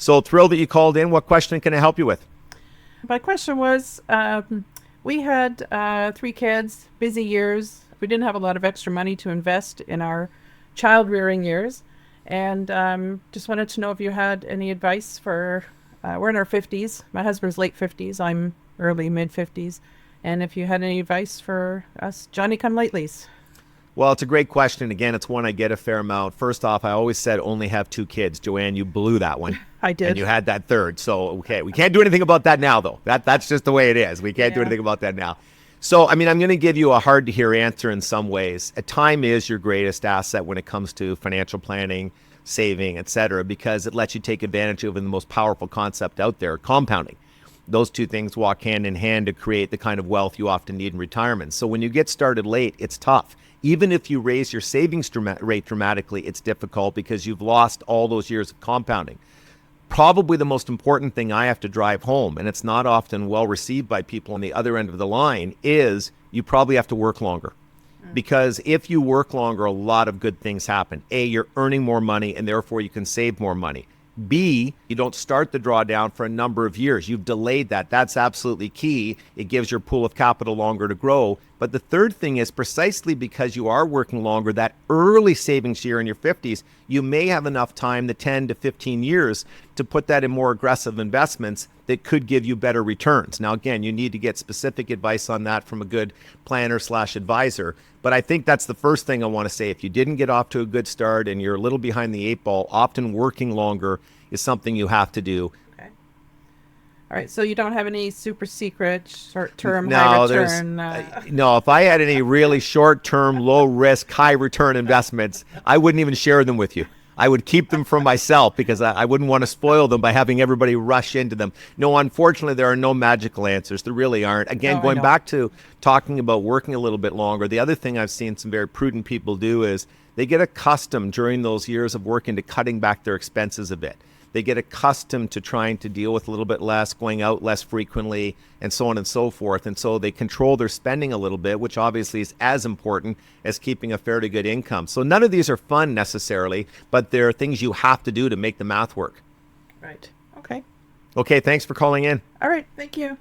So thrilled that you called in. What question can I help you with? My question was, we had 3 kids, busy years. We didn't have a lot of extra money to invest in our child rearing years, and just wanted to know if you had any advice for. We're in our 50s. My husband's late 50s. I'm early mid 50s, and if you had any advice for us Johnny come latelys. Well, it's a great question. Again, it's one I get a fair amount. First off, I always said only have 2 kids. Joanne, you blew that one. I And did. you had that third. So, okay, we can't do anything about that now, though. That's just the way it is. We can't do Yeah. anything about that now. So, I mean, I'm going to give you a hard to hear answer in some ways. Time is your greatest asset when it comes to financial planning, saving, et cetera, because it lets you take advantage of the most powerful concept out there, compounding. Those two things walk hand in hand to create the kind of wealth you often need in retirement. So when you get started late, it's tough. Even if you raise your savings rate dramatically, it's difficult because you've lost all those years of compounding. Probably the most important thing I have to drive home, and it's not often well received by people on the other end of the line, is you probably have to work longer. Because if you work longer, a lot of good things happen. A, you're earning more money and therefore you can save more money. B, you don't start the drawdown for a number of years. You've delayed that. That's absolutely key. It gives your pool of capital longer to grow. But the third thing is precisely because you are working longer, that early savings year in your 50s, you may have enough time, the 10 to 15 years, to put that in more aggressive investments that could give you better returns. Now, again, you need to get specific advice on that from a good planner slash advisor. But I think that's the first thing I want to say. If you didn't get off to a good start and you're a little behind the 8 ball, often working longer is something you have to do. Okay. All right. So you don't have any super secret short term high No, return. no. If I had any really short-term, low-risk, high-return investments, I wouldn't even share them with you. I would keep them for myself because I wouldn't want to spoil them by having everybody rush into them. No, unfortunately, there are no magical answers. There really aren't. Again, No, I going know. back to talking about working a little bit longer, the other thing I've seen some very prudent people do is they get accustomed during those years of working to cutting back their expenses a bit. They get accustomed to trying to deal with a little bit less, going out less frequently, and so on and so forth. And so they control their spending a little bit, which obviously is as important as keeping a fairly good income. So none of these are fun necessarily, but there are things you have to do to make the math work. Right. Okay. Okay, thanks for calling in. All right. Thank you.